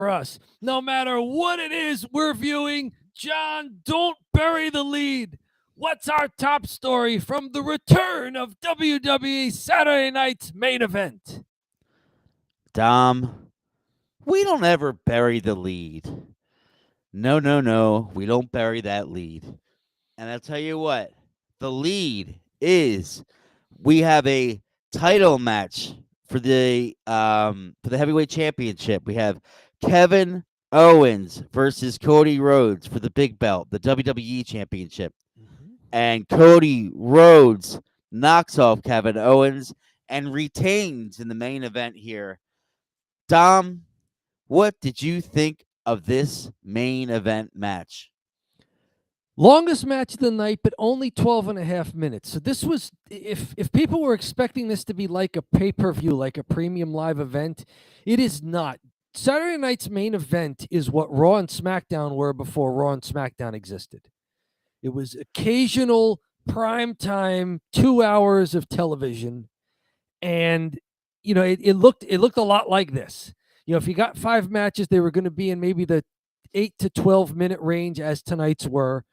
for us. No matter what it is we're viewing, John, don't bury the lead. What's our top story from the return of WWE Saturday Night's main event? Dom, we don't ever bury the lead. No. We don't bury that lead. And I'll tell you what, the lead is we have a title match for the heavyweight championship. We have Kevin Owens versus Cody Rhodes for the big belt, the WWE championship. And Cody Rhodes knocks off Kevin Owens and retains in the main event here. Dom, what did you think of this main event match? Longest match of the night, but only 12 and a half minutes. So this was, if people were expecting this to be like a pay-per-view, like a premium live event, it is not. Saturday night's main event is what Raw and SmackDown were before Raw and SmackDown existed. It was occasional prime time, 2 hours of television. And, it looked a lot like this. If you got 5 matches, they were going to be in maybe the 8 to 12 minute range as tonight's were.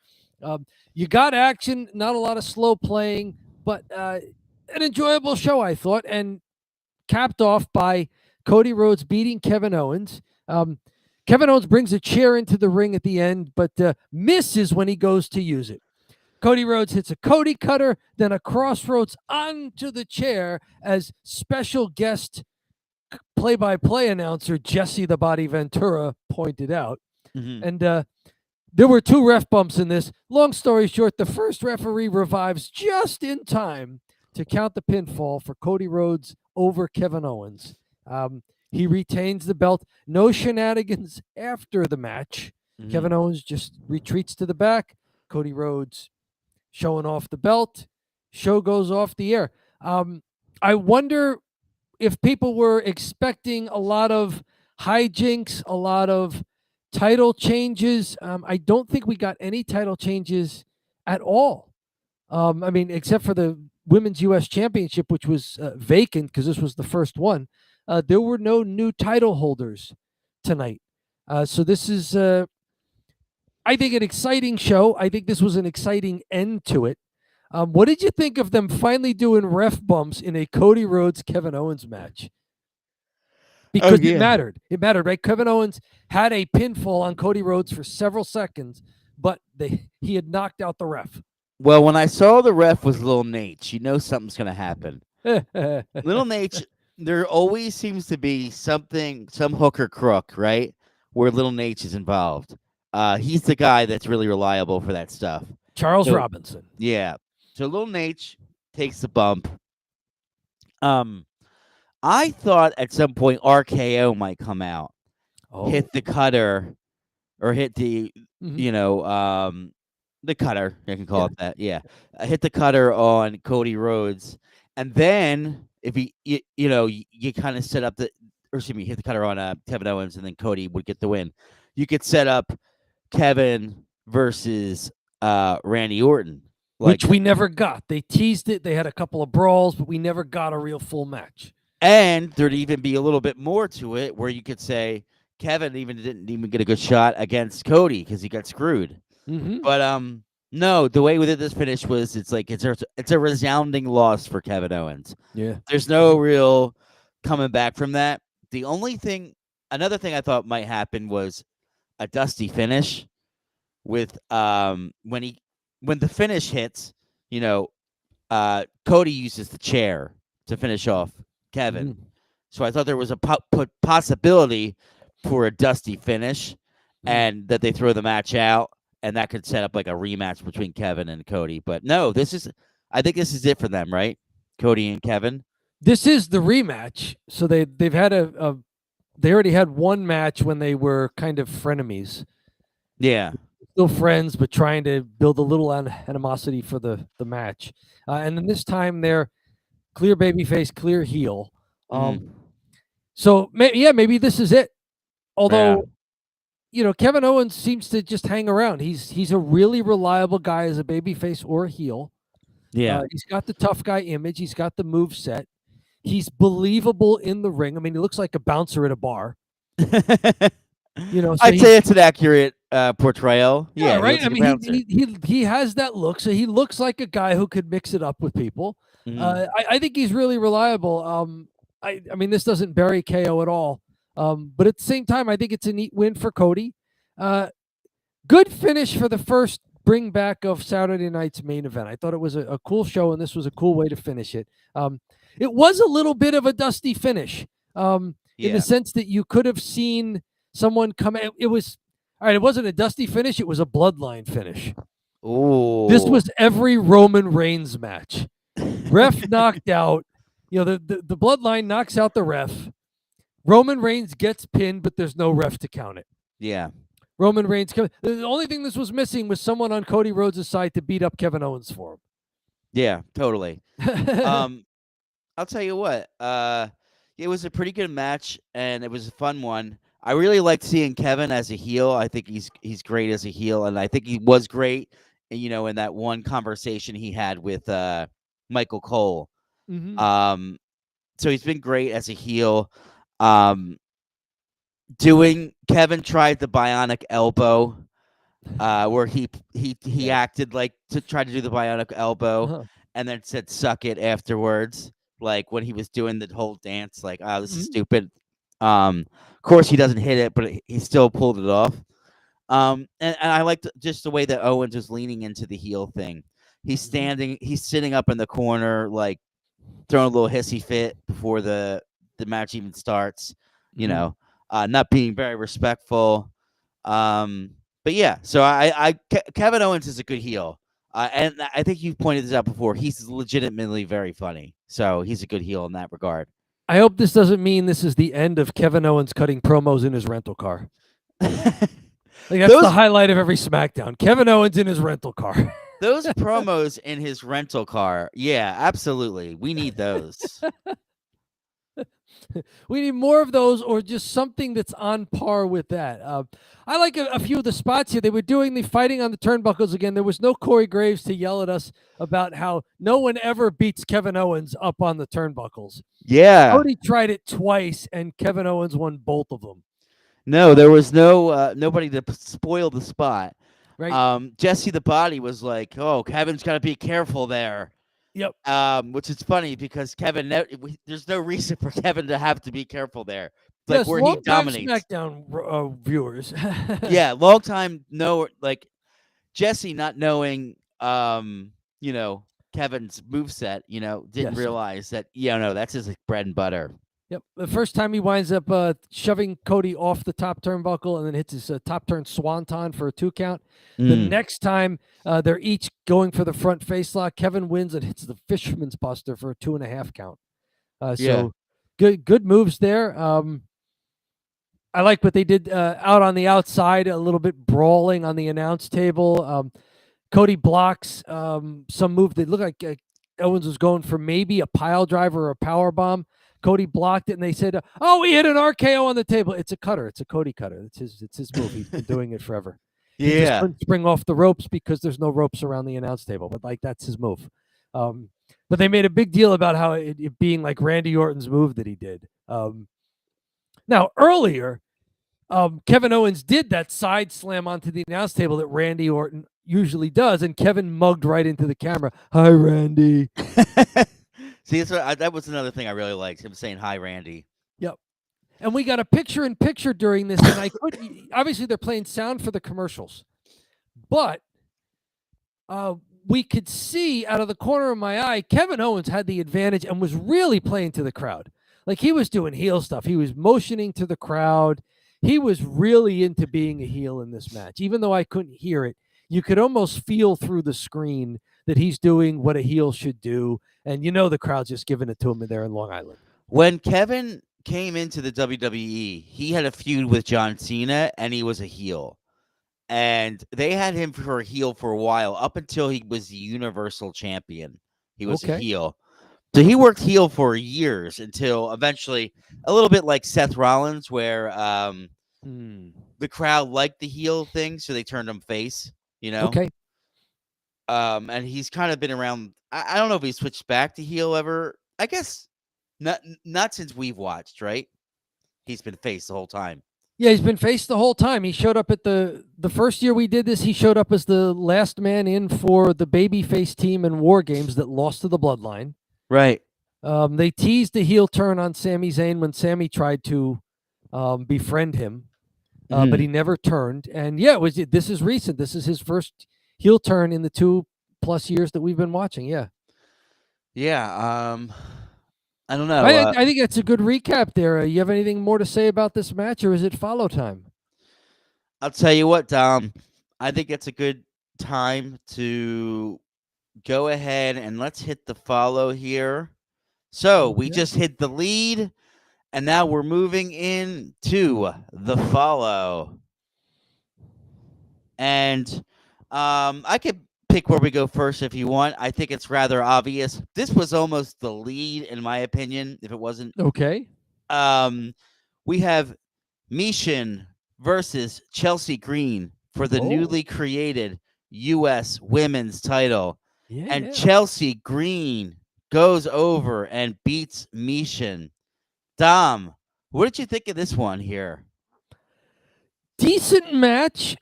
You got action, not a lot of slow playing, but an enjoyable show, I thought, and capped off by Cody Rhodes beating Kevin Owens. Kevin Owens brings a chair into the ring at the end, but misses when he goes to use it. Cody Rhodes hits a Cody cutter, then a crossroads onto the chair as special guest play-by-play announcer Jesse the Body Ventura pointed out. Mm-hmm. And there were 2 ref bumps in this. Long story short, the first referee revives just in time to count the pinfall for Cody Rhodes over Kevin Owens. He retains the belt. No shenanigans after the match. Mm-hmm. Kevin Owens just retreats to the back. Cody Rhodes showing off the belt. Show goes off the air. I wonder if people were expecting a lot of hijinks, a lot of title changes. I don't think we got any title changes at all. Except for the Women's U.S. Championship, which was vacant because this was the first one. There were no new title holders tonight. So this is, I think, an exciting show. I think this was an exciting end to it. What did you think of them finally doing ref bumps in a Cody Rhodes Kevin Owens match? Because it mattered. It mattered, right? Kevin Owens had a pinfall on Cody Rhodes for several seconds, but he had knocked out the ref. Well, when I saw the ref was Lil Nate, you know something's going to happen. Lil Nate, there always seems to be some hooker crook, right, where Lil Nate is involved. He's the guy that's really reliable for that stuff. Charles Robinson. Yeah. So Lil Nate takes the bump. I thought at some point RKO might come out, hit the cutter, or hit the, the cutter. I can call it that. Yeah, hit the cutter on Cody Rhodes, and then if you kind of set up hit the cutter on Kevin Owens, and then Cody would get the win. You could set up Kevin versus Randy Orton, which we never got. They teased it. They had a couple of brawls, but we never got a real full match. And there'd even be a little bit more to it, where you could say Kevin didn't even get a good shot against Cody because he got screwed. Mm-hmm. But no, the way this finish was, it's a resounding loss for Kevin Owens. Yeah, there's no real coming back from that. Another thing I thought might happen was a dusty finish with when the finish hits. Cody uses the chair to finish off Kevin. Mm-hmm. So I thought there was a possibility for a dusty finish, and that they throw the match out, and that could set up like a rematch between Kevin and Cody. But no, I think this is it for them, right? Cody and Kevin. This is the rematch. So they've had they already had one match when they were kind of frenemies. Yeah. Still friends, but trying to build a little animosity for the match. And then this time they're clear babyface, clear heel. So maybe this is it. Although, Kevin Owens seems to just hang around. He's a really reliable guy as a babyface or a heel. Yeah, he's got the tough guy image. He's got the move set. He's believable in the ring. I mean, he looks like a bouncer at a bar. So I'd say it's an accurate portrayal. yeah, Yeah, he right. looks I like a mean, bouncer. he has that look, so he looks like a guy who could mix it up with people. Mhm. I think he's really reliable. I mean, this doesn't bury KO at all, but at the same time, I think it's a neat win for Cody. Uh, Good finish for the first bring back of Saturday night's main event. I thought it was a cool show, and this was a cool way to finish it. It was a little bit of a dusty finish, in the Yeah. sense that you could have seen someone come. It was all right. It wasn't a dusty finish; it was a bloodline finish. This Ooh. was every Roman Reigns match. Ref knocked out. The bloodline knocks out the ref. Roman Reigns gets pinned, but there's no ref to count it. Yeah. Roman Reigns. The only thing this was missing was someone on Cody Rhodes' side to beat up Kevin Owens for Yeah. Totally. him. I'll tell you what. It was a pretty good match, and it was a fun one. I really liked seeing Kevin as a heel. I think he's great as a heel, and I think he was great. In that one conversation he had with Michael Cole. hmm Um, so he's been great as a heel. Um, doing Kevin tried the bionic elbow, where he Yeah. acted like to try to do the bionic elbow, Uh-huh. and then said "suck it" afterwards. Like when he was doing the whole dance, like "oh, this is Mhm. stupid." Of course he doesn't hit it, but he still pulled it off. And I liked just the way that Owens was leaning into the heel thing. Mhm. He's sitting up in the corner, like throwing a little hissy fit before the match even starts. You Mhm. know, not being very respectful. Um, but yeah, so Kevin Owens is a good heel. And I think you've pointed this out before. He's legitimately very funny. So he's a good heel in that regard. I hope this doesn't mean this is the end of Kevin Owens cutting promos in his rental car. Like that's the those highlight of every SmackDown. Kevin Owens in his rental car. those promos in his rental car, yeah, absolutely. We need those. We need more of those, or just something that's on par with that. I like a few of the spots here. They were doing the fighting on the turnbuckles again. There was no Corey Graves to yell at us about how no one ever beats Kevin Owens up on the turnbuckles. Yeah. Cody tried it twice, and Kevin Owens won both of them. No, there was nobody to spoil the spot. Right? Jesse the Body was like, "Oh, Kevin's got to be careful there." Yep. Which is funny because there's no reason for Kevin to have to be careful there, like Yes, where he long time dominates. SmackDown viewers. Yeah, long time no, like Jesse not knowing, you know, Kevin's moveset, didn't Yes. realize that, no, that's his like, bread and butter. Yep. The first time he winds up shoving Cody off the top turnbuckle and then hits his top turn swanton for a 2 count. The Mm, next time they're each going for the front face lock. Kevin wins and hits the Fisherman's Buster for a 2.5 count. yeah, So good moves there. I like what they did out on the outside, a little bit brawling on the announce table. Cody blocks some move that looked like Owens was going for maybe a pile driver or a power bomb. Cody blocked it, and they said, "Oh, he hit an RKO on the table. It's a cutter. It's a Cody cutter. It's his move. He's been doing it forever. He just yeah, couldn't spring off the ropes because there's no ropes around the announce table. But like that's his move. But they made a big deal about how it being like Randy Orton's move that he did. Now earlier, Kevin Owens did that side slam onto the announce table that Randy Orton usually does, and Kevin mugged right into the camera. Hi, Randy. See, that was another thing I really liked him saying hi, Randy. Yep. And we got a picture in picture during this, and I could obviously they're playing sound for the commercials, but we could see out of the corner of my eye, Kevin Owens had the advantage and was really playing to the crowd. Like he was doing heel stuff. He was motioning to the crowd. He was really into being a heel in this match. Even though I couldn't hear it, you could almost feel through the screen that he's doing what a heel should do. And the crowd's just giving it to him there in Long Island. When Kevin came into the WWE, he had a feud with John Cena, and he was a heel. And they had him for a heel for a while, up until he was the Universal Champion. He was a Okay. heel. So he worked heel for years until eventually, a little bit like Seth Rollins, where Hmm. the crowd liked the heel thing, so they turned him face, Okay. And he's kind of been around. I don't know if he switched back to heel ever. I guess not since we've watched, right? He's been face the whole time. Yeah, he's been face the whole time. He showed up at the first year we did this. He showed up as the last man in for the babyface team in War Games that lost to the Bloodline. Right. They teased a heel turn on Sami Zayn when Sami tried to befriend him, but he never turned. And yeah, this is recent. This is his first heel turn in the 2+ years that we've been watching. Yeah. Yeah. I don't know. I think that's a good recap there. You have anything more to say about this match, or is it follow time? I'll tell you what, Dom. I think it's a good time to go ahead and let's hit the follow here. So we just hit the lead, and now we're moving into the follow. And I could pick where we go first if you want. I think it's rather obvious. This was almost the lead, in my opinion, if it wasn't. Okay. We have Michin versus Chelsea Green for the newly created U.S. Women's title. Yeah. And Chelsea Green goes over and beats Michin. Dom, what did you think of this one here? Decent match.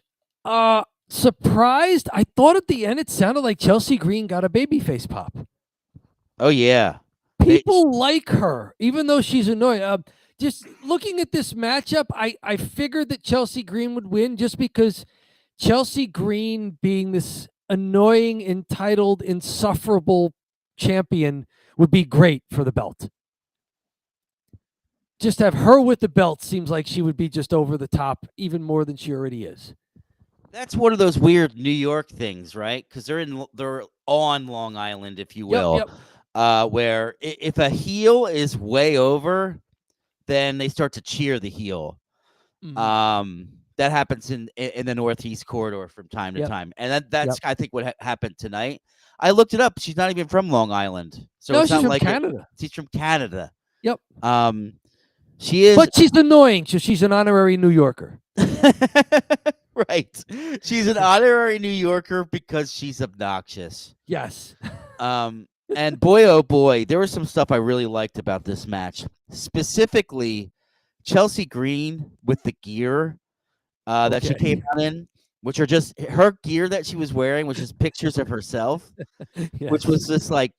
Surprised. I thought at the end it sounded like Chelsea Green got a babyface pop. Oh, yeah. People like her, even though she's annoying. Just looking at this matchup, I figured that Chelsea Green would win just because Chelsea Green being this annoying, entitled, insufferable champion would be great for the belt. Just have her with the belt seems like she would be just over the top even more than she already is. That's one of those weird New York things, right? Because they're on Long Island, if you will, where if a heel is way over, then they start to cheer the heel. That happens in the Northeast corridor from time to time, and that's I think what happened tonight. I looked it up. She's not even from Long Island, so no, it's she's not from like Canada. She's from Canada. Yep. She is, but she's annoying. So she's an honorary New Yorker. Right. She's an honorary New Yorker because she's obnoxious. Yes. And boy, oh boy, there was some stuff I really liked about this match. Specifically, Chelsea Green with the gear that she came out in, which are just her gear that she was wearing, which is pictures of herself, which was just like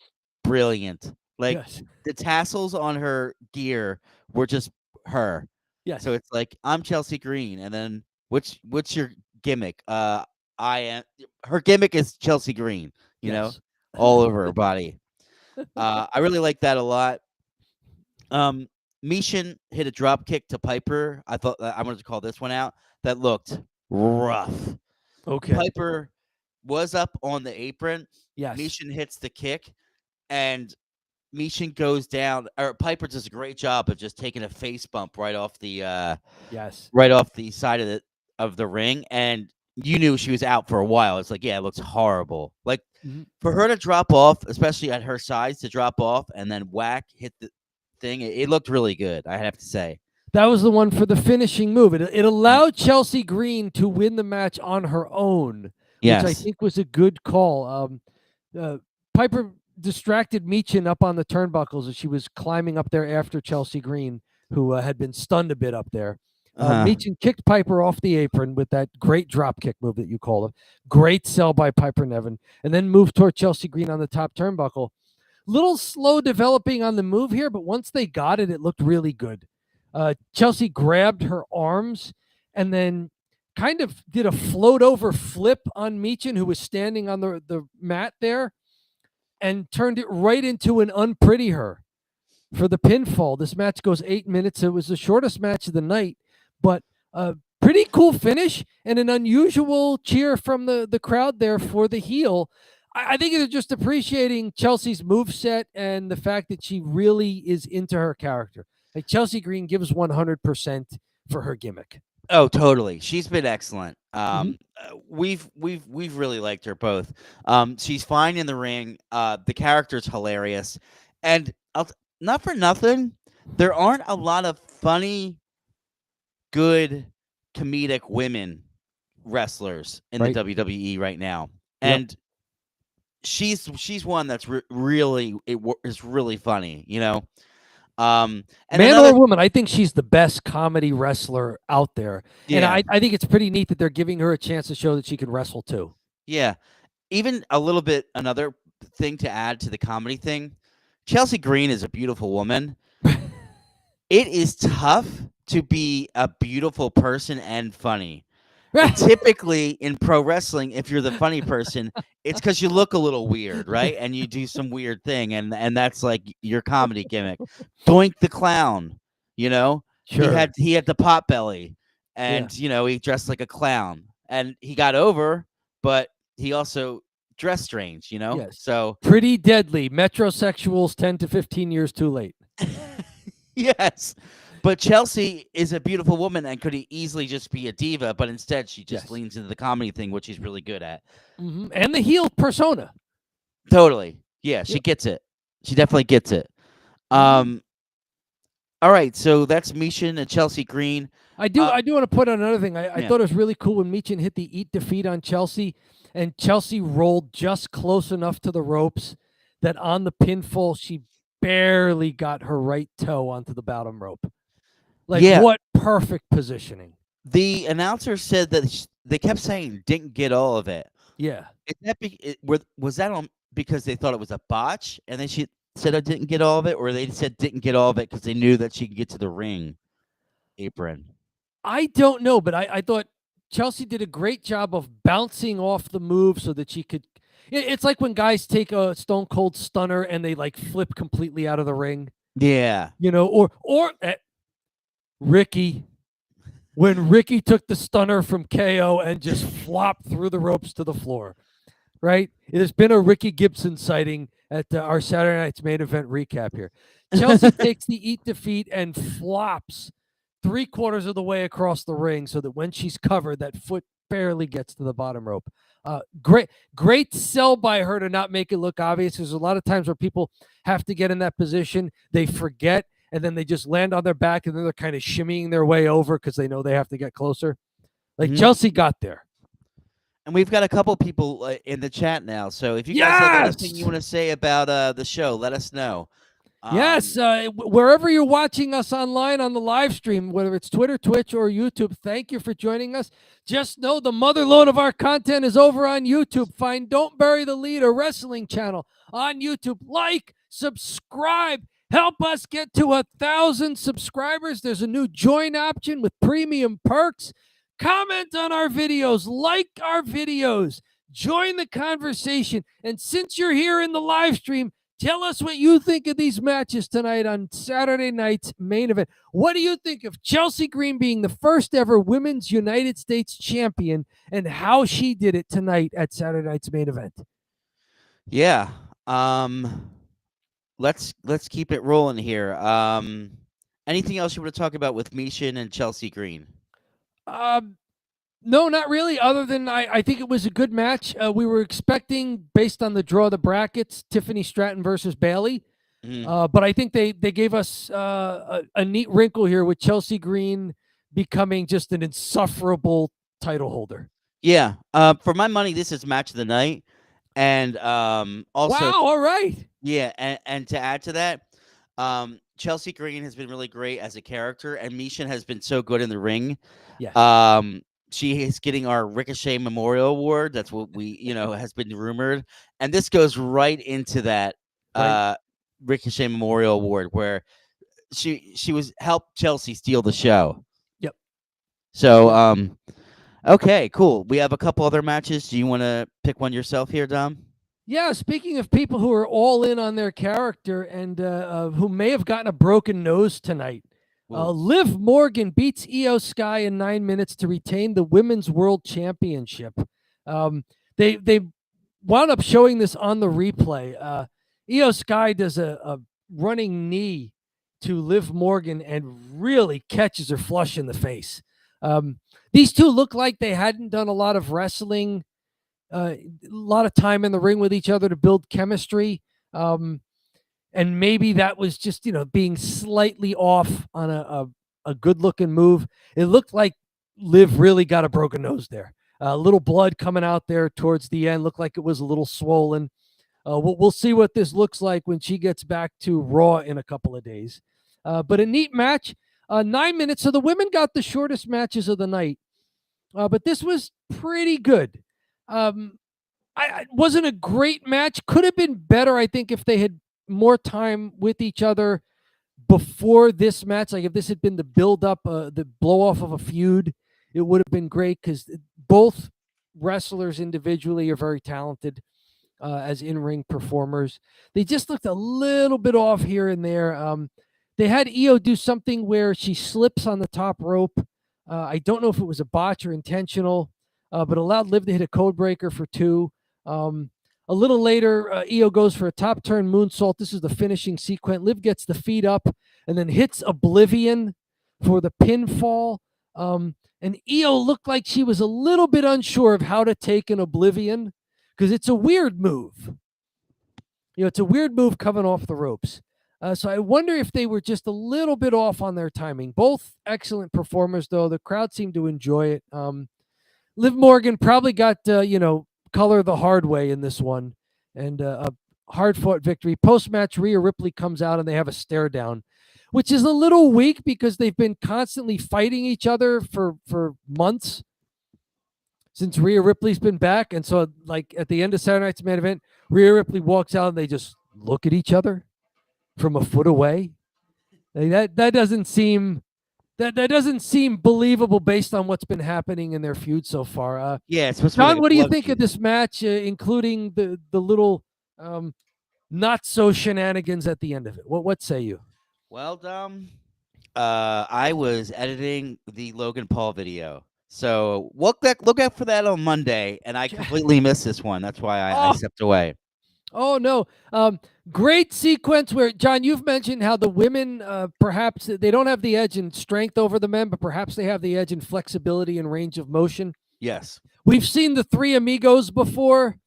brilliant. Like the tassels on her gear were just her. Yeah. So it's like, I'm Chelsea Green, and then what's your gimmick? I am. Her gimmick is Chelsea Green. You know, all over her body. I really like that a lot. Michin hit a drop kick to Piper. I thought I wanted to call this one out. That looked rough. Okay. Piper was up on the apron. Yes. Michin hits the kick, and Michin goes down. Or Piper does a great job of just taking a face bump right off the right off the side of the ring, and you knew she was out for a while. It's like, yeah, it looks horrible. Like for her to drop off, especially at her size, to drop off and then hit the thing, it looked really good, I have to say. That was the one for the finishing move. It allowed Chelsea Green to win the match on her own, which I think was a good call. Piper distracted Michin up on the turnbuckles as she was climbing up there after Chelsea Green, who had been stunned a bit up there. Michin kicked Piper off the apron with that great drop kick move that you called it. Great sell by Piper Niven, and then moved toward Chelsea Green on the top turnbuckle. Little slow developing on the move here, but once they got it, it looked really good. Chelsea grabbed her arms and then kind of did a float over flip on Michin, who was standing on the mat there, and turned it right into an unpretty her for the pinfall. This match goes 8 minutes. It was the shortest match of the night, but a pretty cool finish and an unusual cheer from the crowd there for the heel. I think it's just appreciating Chelsea's moveset and the fact that she really is into her character. Like Chelsea Green gives 100% for her gimmick. Oh, totally. She's been excellent. We've really liked her both. She's fine in the ring. The character's hilarious, and not for nothing, there aren't a lot of funny, good, comedic women wrestlers in the WWE right now, and she's one that's really funny, you know. And Man another, or woman, I think she's the best comedy wrestler out there. And yeah, I think it's pretty neat that they're giving her a chance to show that she can wrestle too. yeah. Even a little bit, another thing to add to the comedy thing, Chelsea Green is a beautiful woman. It is tough to be a beautiful person and funny. And typically in pro wrestling, if you're the funny person, it's because you look a little weird, right? And you do some weird thing, and that's like your comedy gimmick. Doink the clown, you know, Sure. he had the pot belly, Yeah. and he dressed like a clown, and he got over, but he also dressed strange, Yes. So Pretty deadly. Metrosexuals 10 to 15 years too late. yes. But Chelsea is a beautiful woman and could easily just be a diva, but instead she just Yes. leans into the comedy thing, which she's really good at. And the heel persona. Totally. Yeah, she Yep. gets it. She definitely gets it. Mhm. All right, so that's Michin and Chelsea Green. I do want to put on another thing. I Yeah. thought it was really cool when Michin hit the eat defeat on Chelsea, and Chelsea rolled just close enough to the ropes that on the pinfall she barely got her right toe onto the bottom rope. Like, Yeah. what perfect positioning. The announcer said that they kept saying didn't get all of it. Yeah. Is that was that on because they thought it was a botch and they said I didn't get all of it, or they said didn't get all of it because they knew that she could get to the ring apron? I don't know, but I thought Chelsea did a great job of bouncing off the move so that she could. It's like when guys take a Stone Cold Stunner and they like flip completely out of the ring, Yeah. or Ricky, when Ricky took the stunner from KO and just flopped through the ropes to the floor. Right? It has been a Ricky Gibson sighting at our Saturday night's main event recap here. Chelsea takes the eat defeat and flops 3/4 of the way across the ring so that when she's covered, that foot barely gets to the bottom rope. Great sell by her to not make it look obvious. There's a lot of times where people have to get in that position, they forget, and then they just land on their back, and then they're kind of shimmying their way over because they know they have to get closer. Like Chelsea got there. And we've got a couple people in the chat now. So if you guys have anything you want to say about the show, let us know. Yes, wherever you're watching us online on the live stream, whether it's Twitter, Twitch, or YouTube, thank you for joining us. Just know the motherload of our content is over on YouTube. Find Don't Bury the Lead, a wrestling channel on YouTube. Like, subscribe, help us get to 1,000 subscribers. There's a new join option with premium perks. Comment on our videos, like our videos, join the conversation. And since you're here in the live stream, tell us what you think of these matches tonight on Saturday night's main event. What do you think of Chelsea Green being the first ever Women's United States champion and how she did it tonight at Saturday night's main event? Yeah. Let's keep it rolling here. Anything else you want to talk about with Michin and Chelsea Green? No, not really. Other than I think it was a good match. We were expecting, based on the draw of the brackets, Tiffany Stratton versus Bayley. But I think they gave us a neat wrinkle here with Chelsea Green becoming just an insufferable title holder. Yeah. For my money, this is match of the night. And also, wow, all right. Yeah, and to add to that, Chelsea Green has been really great as a character, and Michin has been so good in the ring. Yeah. She is getting our Ricochet Memorial Award. That's what we, has been rumored, and this goes right into that Ricochet Memorial Award where she was helped Chelsea steal the show. Yep. So, okay, cool. We have a couple other matches. Do you want to pick one yourself here, Dom? Yeah, speaking of people who are all in on their character and who may have gotten a broken nose tonight, Liv Morgan beats Skye in 9 minutes to retain the Women's World Championship. They wound up showing this on the replay. Skye does a running knee to Liv Morgan and really catches her flush in the face. These two look like they hadn't done a lot of wrestling, a lot of time in the ring with each other to build chemistry. And maybe that was just, being slightly off on a good looking move. It looked like Liv really got a broken nose there. A little blood coming out there towards the end. Looked like it was a little swollen. We'll see what this looks like when she gets back to Raw in a couple of days. But a neat match. 9 minutes. So the women got the shortest matches of the night. But this was pretty good. I wasn't a great match. Could have been better, I think, if they had more time with each other before this match. Like if this had been the build up, the blow off of a feud, it would have been great because both wrestlers individually are very talented as in-ring performers. They just looked a little bit off here and there. They had Io do something where she slips on the top rope. I don't know if it was a botch or intentional, but allowed Liv to hit a code breaker for 2. A little later, Io goes for a top turn moonsault. This is the finishing sequence. Liv gets the feet up and then hits Oblivion for the pinfall. And Io looked like she was a little bit unsure of how to take an Oblivion because it's a weird move. It's a weird move coming off the ropes. So I wonder if they were just a little bit off on their timing. Both excellent performers, though. The crowd seemed to enjoy it. Liv Morgan probably got, color the hard way in this one. And a hard-fought victory. Post-match, Rhea Ripley comes out and they have a stare down, which is a little weak because they've been constantly fighting each other for months since Rhea Ripley's been back. And so, like, at the end of Saturday Night's main event, Rhea Ripley walks out and they just look at each other from a foot away. Like that doesn't seem that doesn't seem believable based on what's been happening in their feud so far. Yeah, it's supposed to be John, like what do you blood think of feud. this match, including the little not so shenanigans at the end of it? What say you? Well, I was editing the Logan Paul video. So look out for that on Monday, and I completely missed this one. That's why I stepped away. Oh, no. Great sequence where, John, you've mentioned how the women, perhaps they don't have the edge in strength over the men, but perhaps they have the edge in flexibility and range of motion. Yes. We've seen the 3 amigos before,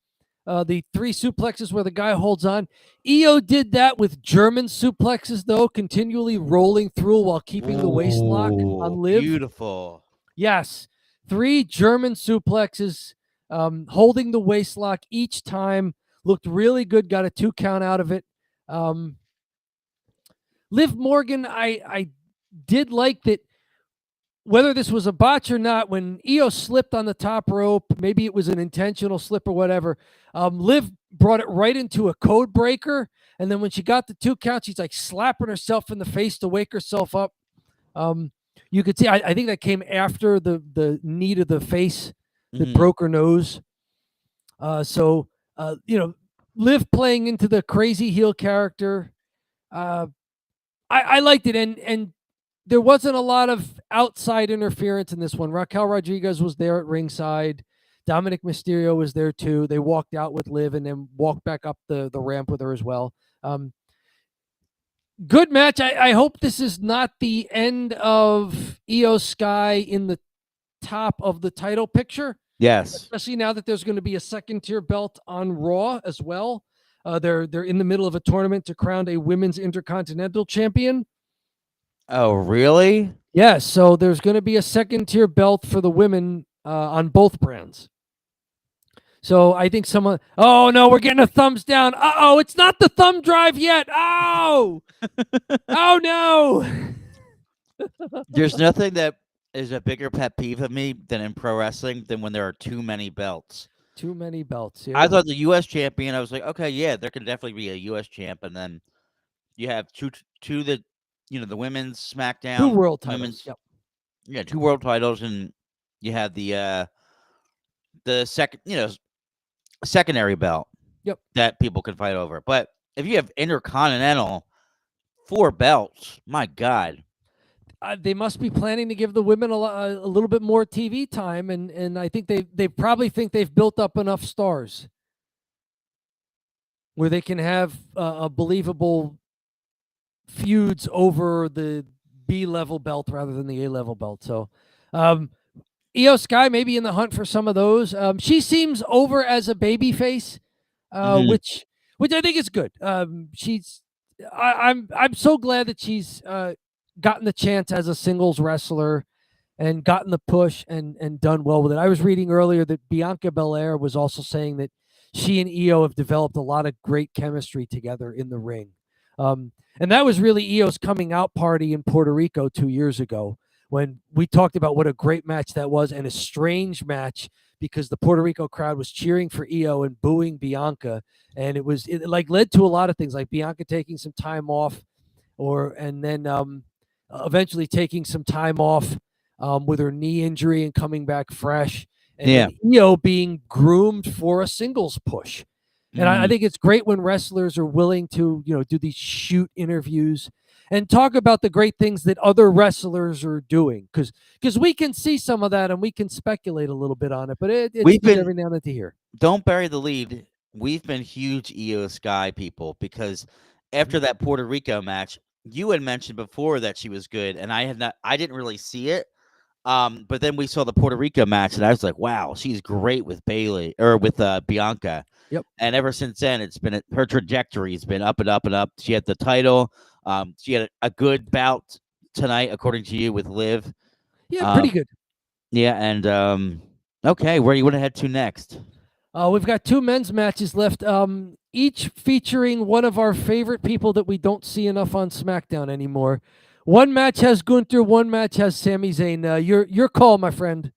the 3 suplexes where the guy holds on. Io did that with German suplexes, though, continually rolling through while keeping the waist lock on Liv. Beautiful. Yes. 3 German suplexes, holding the waist lock each time. Looked really good. Got a 2 count out of it. Liv Morgan, I did like that. Whether this was a botch or not, when Io slipped on the top rope, maybe it was an intentional slip or whatever, Liv brought it right into a code breaker. And then when she got the 2 count, she's like slapping herself in the face to wake herself up. You could see, I think that came after the knee to the face that broke her nose. Liv playing into the crazy heel character. I liked it. And there wasn't a lot of outside interference in this one. Raquel Rodriguez was there at ringside. Dominic Mysterio was there too. They walked out with Liv and then walked back up the ramp with her as well. Good match. I hope this is not the end of Io Skye in the top of the title picture. Yes. Especially now that there's going to be a second tier belt on Raw as well. They're in the middle of a tournament to crown a women's intercontinental champion. Oh, really? Yes. So there's going to be a second tier belt for the women on both brands. So I think someone, oh no, we're getting a thumbs down. Uh-oh, it's not the thumb drive yet. Oh, oh no. There's nothing that is a bigger pet peeve of me than in pro wrestling than when there are too many belts. Too many belts. Yeah. I thought the U.S. champion, I was like, okay, yeah, there can definitely be a U.S. champ. And then you have two that, the women's SmackDown. 2 world titles. Yep. Yeah, 2 world titles. And you have the second, secondary belt. Yep. That people can fight over. But if you have intercontinental 4 belts, my God. They must be planning to give the women a little bit more TV time, and I think they probably think they've built up enough stars where they can have a believable feuds over the B-level belt rather than the A-level belt. So Io Skye maybe in the hunt for some of those. She seems over as a babyface, which I think is good. I'm so glad that she's gotten the chance as a singles wrestler and gotten the push and done well with it. I was reading earlier that Bianca Belair was also saying that she and Io have developed a lot of great chemistry together in the ring. And that was really Io's coming out party in Puerto Rico 2 years ago when we talked about what a great match that was and a strange match because the Puerto Rico crowd was cheering for Io and booing Bianca. And it like led to a lot of things like Bianca taking some time off and then eventually taking some time off with her knee injury and coming back fresh. And Yeah. then Io being groomed for a singles push. And I Mhm. think it's great when wrestlers are willing to, do these shoot interviews and talk about the great things that other wrestlers are doing. Because we can see some of that and we can speculate a little bit on it, but it's We've good been every now and then to hear. don't bury the lead. We've been huge Io Skye people because after that Puerto Rico match, you had mentioned before that she was good, and I didn't really see it. But then we saw the Puerto Rico match, and I was like, wow, she's great with Bailey or with Bianca. Yep. And ever since then, her trajectory has been up and up and up. She had the title. She had a good bout tonight, according to you, with Liv. Yeah, pretty good. Yeah, and okay, where do you want to head to next? We've got 2 men's matches left, each featuring one of our favorite people that we don't see enough on SmackDown anymore. One match has Gunter, one match has Sami Zayn. Your call, my friend.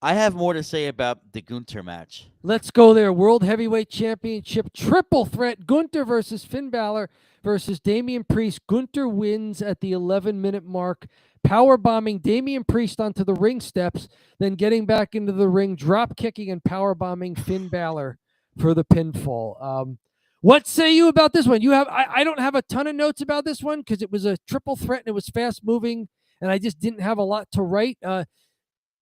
I have more to say about the Gunter match. Let's go there. World Heavyweight Championship triple threat. Gunter versus Finn Balor versus Damian Priest. Gunter wins at the 11-minute mark, power bombing Damian Priest onto the ring steps, then getting back into the ring, drop kicking and power bombing Finn Balor for the pinfall. What say you about this one? I don't have a ton of notes about this one because it was a triple threat and it was fast moving, and I just didn't have a lot to write.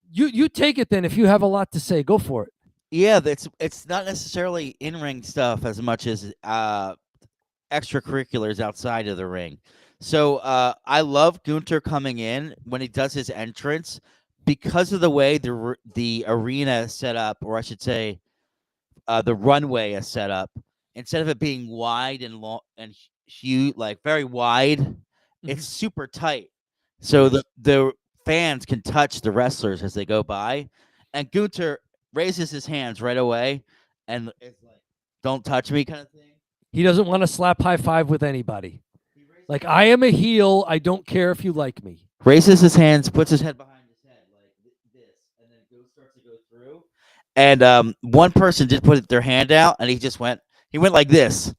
You take it then if you have a lot to say. Go for it. Yeah, it's not necessarily in-ring stuff as much as extracurriculars outside of the ring. So I love Gunter coming in when he does his entrance because of the way the arena is set up, or I should say, the runway is set up. Instead of it being wide and long and huge, like very wide, it's super tight. So the fans can touch the wrestlers as they go by, and Gunter raises his hands right away, and it's like, "Don't touch me," kind of thing. He doesn't want to slap high five with anybody. Like, I am a heel. I don't care if you like me. Raises his hands, puts his head behind his head like this, and then starts to go through. And one person did put their hand out, and he went like this,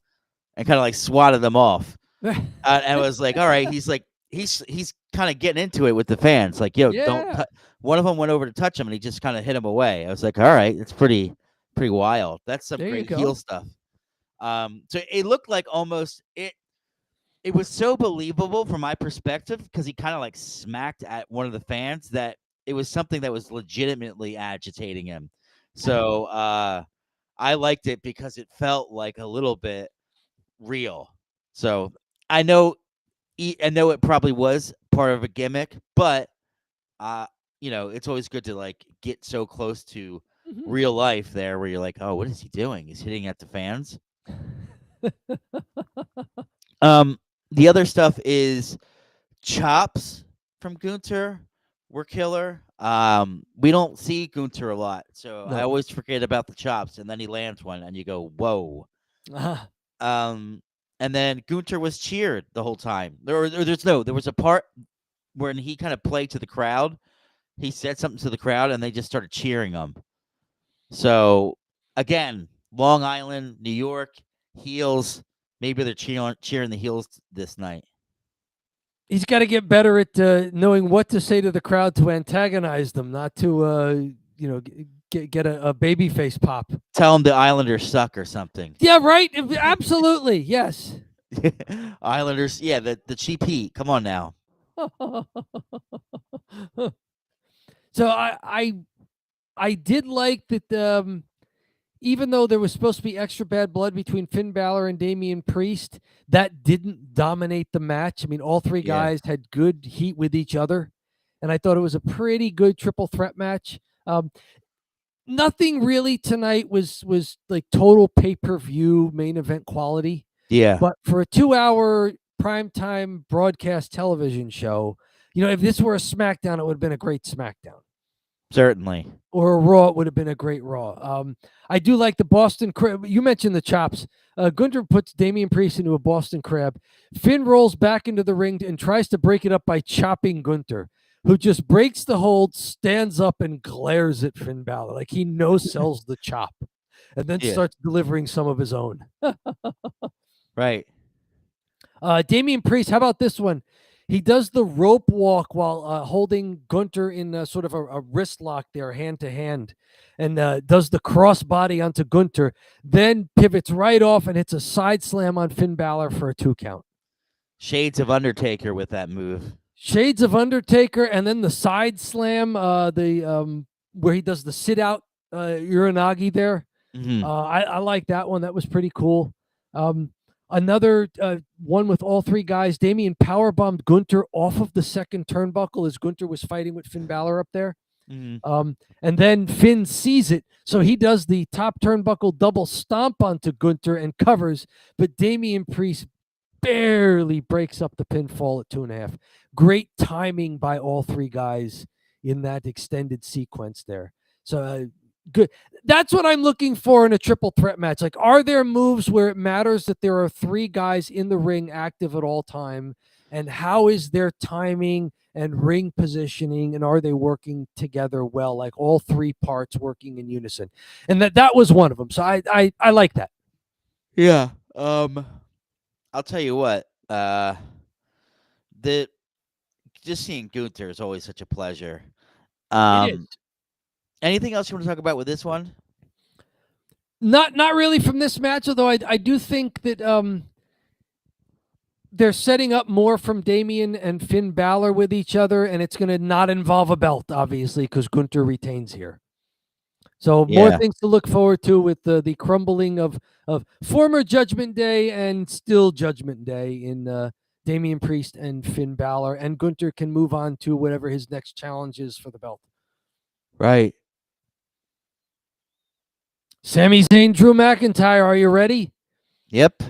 and kind of like swatted them off. And it was like, all right, he's kind of getting into it with the fans. Like, yo, don't. One of them went over to touch him, and he just kind of hit him away. I was like, all right, it's pretty wild. That's some great heel stuff. So it looked like almost it. It was so believable from my perspective because he kind of like smacked at one of the fans that it was something that was legitimately agitating him. So I liked it because it felt like a little bit real. So I know it probably was part of a gimmick, but it's always good to like get so close to real life there where you're like, oh, what is he doing? He's hitting at the fans. The other stuff is chops from Gunter were killer. We don't see Gunter a lot, so I always forget about the chops, and then he lands one, and you go, whoa. And then Gunter was cheered the whole time. There was a part when he kind of played to the crowd. He said something to the crowd, and they just started cheering him. So, again, Long Island, New York, heels. Maybe they're cheering the heels this night. He's got to get better at knowing what to say to the crowd to antagonize them, not to, get a baby face pop. Tell them the Islanders suck or something. Yeah, right. Absolutely. Yes. Islanders. Yeah, the cheap heat. Come on now. So I did like that. Even though there was supposed to be extra bad blood between Finn Balor and Damian Priest, that didn't dominate the match. I mean, all 3 guys had good heat with each other, and I thought it was a pretty good triple threat match. Nothing really tonight was like total pay-per-view main event quality. Yeah. But for a 2-hour primetime broadcast television show, if this were a SmackDown, it would have been a great SmackDown. Certainly. Or a Raw, it would have been a great Raw. I do like the Boston Crab. You mentioned the chops. Gunter puts Damian Priest into a Boston Crab. Finn rolls back into the ring and tries to break it up by chopping Gunter, who just breaks the hold, stands up, and glares at Finn Balor like he no-sells the chop, and then Yeah. starts delivering some of his own. Right. Damian Priest, how about this one? He does the rope walk while holding Gunter in sort of a wrist lock there, hand to hand, and does the crossbody onto Gunter, then pivots right off and hits a side slam on Finn Balor for a 2 count. Shades of Undertaker with that move. Shades of Undertaker, and then the side slam, where he does the sit out Uranagi there. Mhm. I like that one. That was pretty cool. Another one with all 3 guys. Damian powerbombed Gunter off of the second turnbuckle as Gunter was fighting with Finn Balor up there. Mhm. And then Finn sees it, so he does the top turnbuckle double stomp onto Gunter and covers, but Damian Priest barely breaks up the pinfall at 2.5. Great timing by all 3 guys in that extended sequence there. So good. That's what I'm looking for in a triple threat match. Like, are there moves where it matters that there are 3 guys in the ring active at all time? And how is their timing and ring positioning? And are they working together well? Like all 3 parts working in unison. And that was one of them. So I like that. Yeah. I'll tell you what. The just seeing Gunter is always such a pleasure. It is. Anything else you want to talk about with this one? Not really from this match, although I do think that they're setting up more from Damian and Finn Balor with each other, and it's going to not involve a belt, obviously, because Gunter retains here. So more things to look forward to with the crumbling of former Judgment Day and still Judgment Day in Damian Priest and Finn Balor, and Gunter can move on to whatever his next challenge is for the belt. Right. Sami Zayn, Drew McIntyre, are you ready? Yep.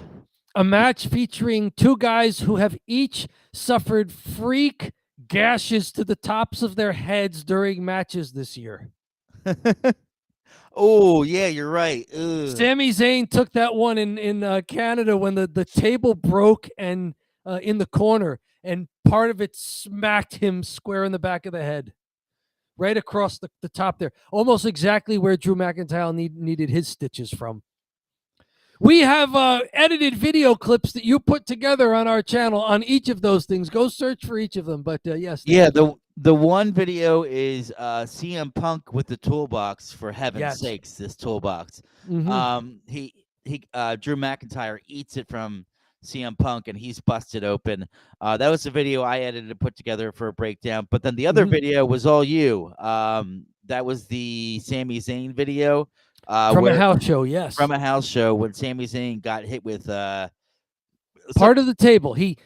A match featuring 2 guys who have each suffered freak gashes to the tops of their heads during matches this year. Oh, yeah, you're right. Ugh. Sami Zayn took that one in Canada when the table broke and in the corner, and part of it smacked him square in the back of the head, right across the top there, almost exactly where Drew McIntyre needed his stitches from. We have edited video clips that you put together on our channel on each of those things. Go search for each of them. But yes. Yeah, the one video is CM Punk with the toolbox, for heaven's sakes, this toolbox. Mm-hmm. He Drew McIntyre eats it from CM Punk and he's busted open. That was the video I edited and put together for a breakdown. But then the other video was all you. That was the Sami Zayn video. From a house show, yes. From a house show when Sami Zayn got hit with part of the table. He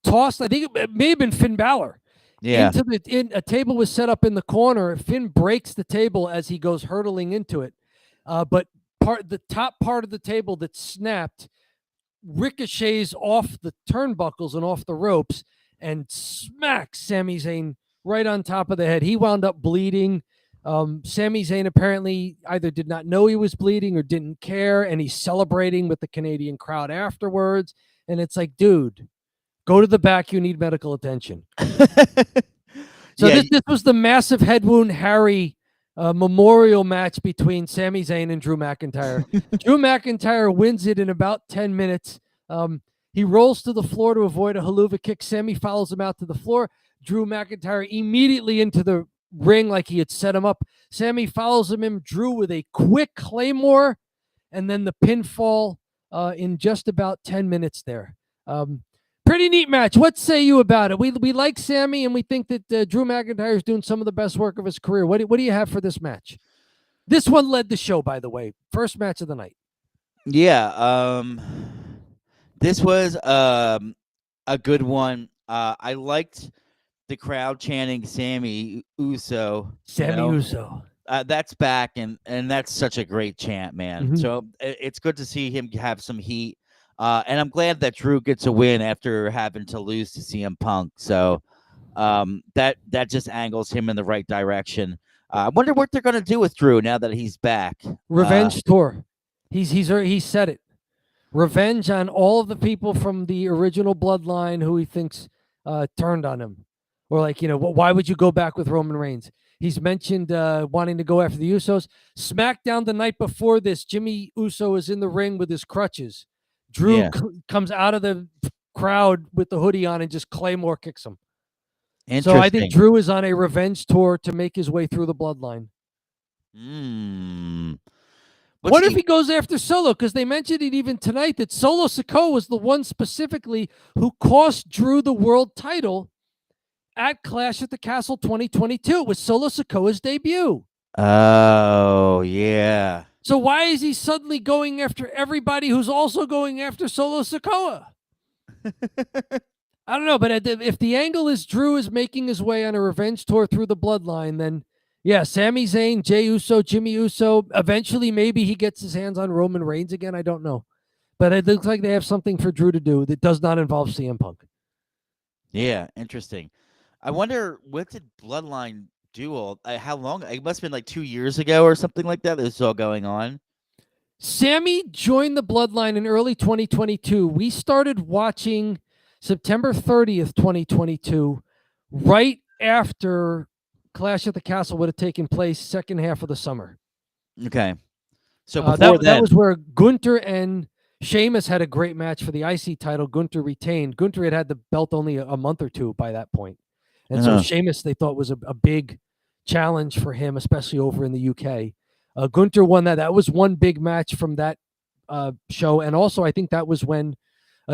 tossed, I think it may have been Finn Balor. Yeah. A table was set up in the corner. Finn breaks the table as he goes hurtling into it. But the top part of the table that snapped ricochets off the turnbuckles and off the ropes and smacks Sami Zayn right on top of the head. He wound up bleeding. Sami Zayn apparently either did not know he was bleeding or didn't care, and he's celebrating with the Canadian crowd afterwards. And it's like, dude, go to the back. You need medical attention. So this was the massive head wound Harry memorial match between Sami Zayn and Drew McIntyre. Drew McIntyre wins it in about 10 minutes. He rolls to the floor to avoid a haluva kick. Sami follows him out to the floor. Drew McIntyre immediately into the ring like he had set him up. Sami follows him in. Drew with a quick Claymore, and then the pinfall in just about 10 minutes there. Pretty neat match. What say you about it? We like Sami, and we think that Drew McIntyre is doing some of the best work of his career. What do you have for this match? This one led the show, by the way. First match of the night. Yeah. This was a good one. I liked the crowd chanting Sami Uso. Uso. That's back, and that's such a great chant, man. Mm-hmm. So it's good to see him have some heat. And I'm glad that Drew gets a win after having to lose to CM Punk. So That just angles him in the right direction. I wonder what they're going to do with Drew now that he's back. Revenge tour. He said it. Revenge on all of the people from the original bloodline who he thinks turned on him, or like, why would you go back with Roman Reigns? He's mentioned wanting to go after the Usos. SmackDown the night before this, Jimmy Uso is in the ring with his crutches. Drew Yeah. comes out of the crowd with the hoodie on and just Claymore kicks him. Interesting. So I think Drew is on a revenge tour to make his way through the bloodline. What if he goes after Solo? Because they mentioned it even tonight that Solo Sikoa was the one specifically who cost Drew the world title at Clash at the Castle 2022. It was Solo Sikoa's debut. Oh, yeah. So why is he suddenly going after everybody who's also going after Solo Sikoa? I don't know, but if the angle is Drew is making his way on a revenge tour through the bloodline, then yeah, Sami Zayn, Jey Uso, Jimmy Uso. Eventually, maybe he gets his hands on Roman Reigns again. I don't know. But it looks like they have something for Drew to do that does not involve CM Punk. Yeah, interesting. I wonder, what did Bloodline do? How long? It must have been like 2 years ago or something like that. This is all going on. Sami joined the Bloodline in early 2022. We started watching September 30th, 2022, right after Clash at the Castle would have taken place second half of the summer. Okay. So before that was where Gunter and Sheamus had a great match for the IC title. Gunter retained. Gunter had the belt only a month or two by that point. And so Sheamus, they thought, was a big challenge for him, especially over in the UK. Gunter won that. That was one big match from that show. And also, I think that was when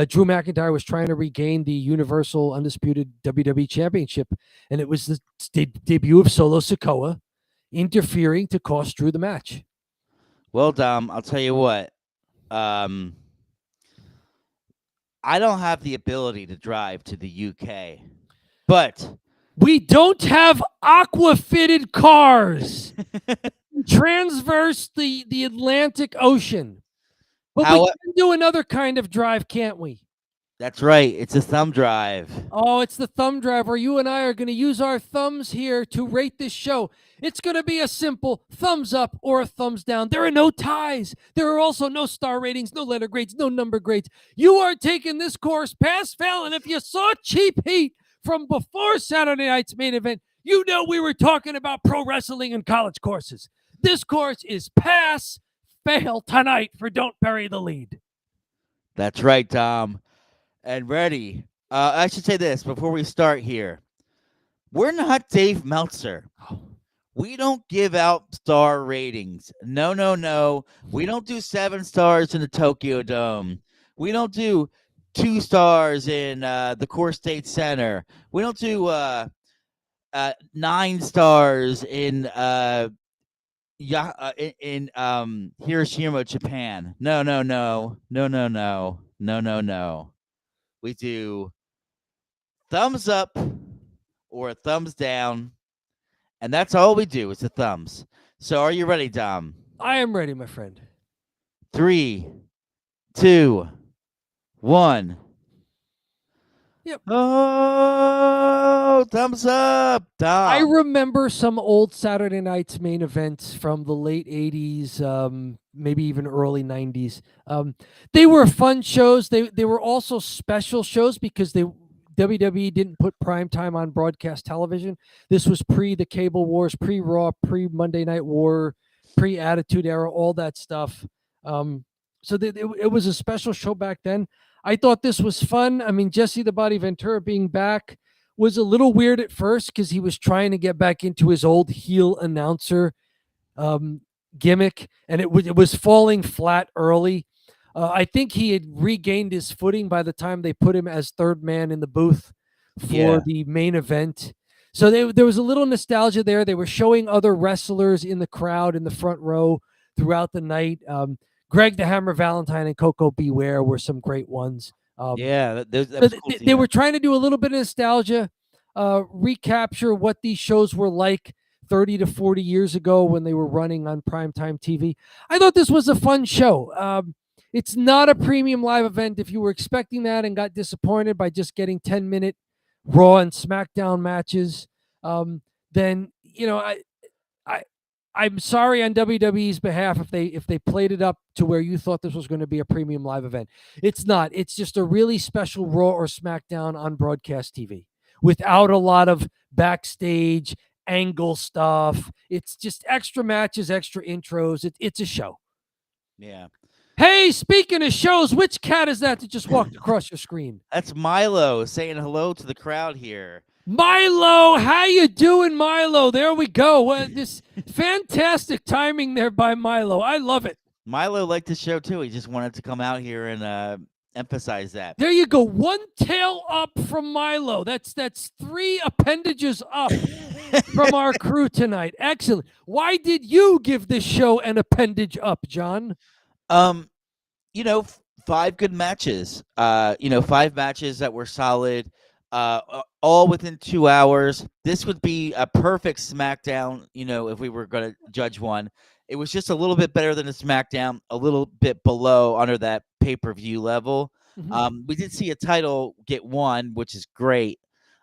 Drew McIntyre was trying to regain the Universal Undisputed WWE Championship. And it was the debut of Solo Sikoa interfering to cost Drew the match. Well, Dom, I'll tell you what. I don't have the ability to drive to the UK, but we don't have aqua-fitted cars. Transverse the Atlantic Ocean. But we can do another kind of drive, can't we? That's right. It's a thumb drive. Oh, it's the thumb drive where you and I are going to use our thumbs here to rate this show. It's going to be a simple thumbs up or a thumbs down. There are no ties. There are also no star ratings, no letter grades, no number grades. You are taking this course pass, fail. And if you saw Cheap Heat from before Saturday night's main event, you know we were talking about pro wrestling and college courses. This course is pass, fail tonight for Don't Bury the Lead. That's right, Tom. And ready. I should say this before we start here. We're not Dave Meltzer. We don't give out star ratings. No. We don't do 7 stars in the Tokyo Dome. We don't do 2 stars in the Core State Center. We don't do 9 stars in Hiroshima, Japan. No. We do thumbs up or a thumbs down, and that's all we do is the thumbs. So are you ready, Dom? I am ready, my friend. 3, 2, 1. Yep. Oh, thumbs up, Dom. I remember some old Saturday night's main events from the late 80s, maybe even early 90s. They were fun shows. They were also special shows because WWE didn't put prime time on broadcast television. This was pre the cable wars, pre Raw, pre Monday Night War, pre Attitude Era, all that stuff. So it was a special show back then. I thought this was fun. I mean, Jesse the Body Ventura being back was a little weird at first because he was trying to get back into his old heel announcer gimmick, and it was falling flat early. I think he had regained his footing by the time they put him as third man in the booth for the main event. So there was a little nostalgia there. They were showing other wrestlers in the crowd in the front row throughout the night. Greg the Hammer Valentine and Coco Beware were some great ones. That was cool. They were trying to do a little bit of nostalgia, recapture what these shows were like 30 to 40 years ago when they were running on primetime TV. I thought this was a fun show. It's not a premium live event. If you were expecting that and got disappointed by just getting 10-minute Raw and SmackDown matches, then I I'm sorry on WWE's behalf if they played it up to where you thought this was going to be a premium live event. It's not. It's just a really special Raw or SmackDown on broadcast TV without a lot of backstage angle stuff. It's just extra matches, extra intros. It's a show. Yeah. Hey, speaking of shows, which cat is that just walked across your screen? That's Milo saying hello to the crowd here. Milo, how you doing, Milo? There we go. This fantastic timing there by Milo. I love it. Milo liked the show too. He just wanted to come out here and emphasize that. There you go. One tail up from Milo. That's 3 appendages up from our crew tonight. Excellent. Why did you give this show an appendage up, John? 5 good matches. 5 matches that were solid. All within 2 hours. This would be a perfect SmackDown, if we were going to judge one. It was just a little bit better than a SmackDown, a little bit below under that pay-per-view level. Mhm. We did see a title get won, which is great.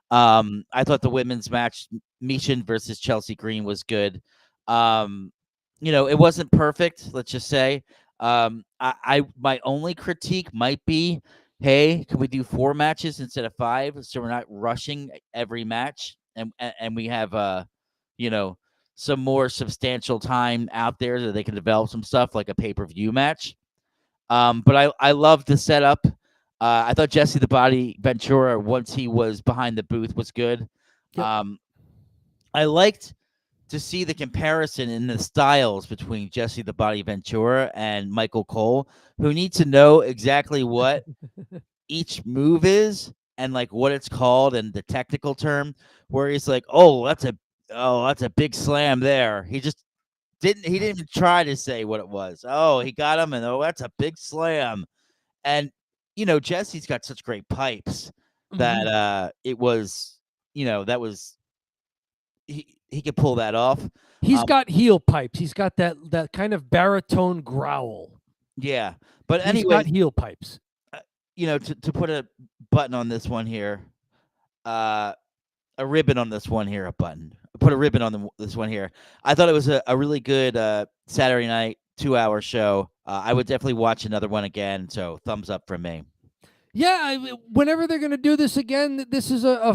I thought the women's match, Michin versus Chelsea Green, was good. It wasn't perfect, let's just say. My only critique might be, hey, can we do 4 matches instead of 5 so we're not rushing every match and we have some more substantial time out there that they can develop some stuff like a pay-per-view match. But I love the setup. I thought Jesse the Body Ventura, once he was behind the booth, was good. Yep. I liked to see the comparison in the styles between Jesse the Body Ventura and Michael Cole, who need to know exactly what each move is and like what it's called and the technical term, where he's like, that's a big slam there. He didn't even try to say what it was. He got him, and that's a big slam. And Jesse's got such great pipes that it was, that was he could pull that off. He's got heel pipes. He's got that kind of baritone growl. Yeah, but He's anyway, got heel pipes. To put a button on this one here, a ribbon on this one here, put a ribbon on this one here. I thought it was a really good Saturday night 2-hour show. I would definitely watch another one again. So thumbs up from me. Yeah, whenever they're going to do this again, this is a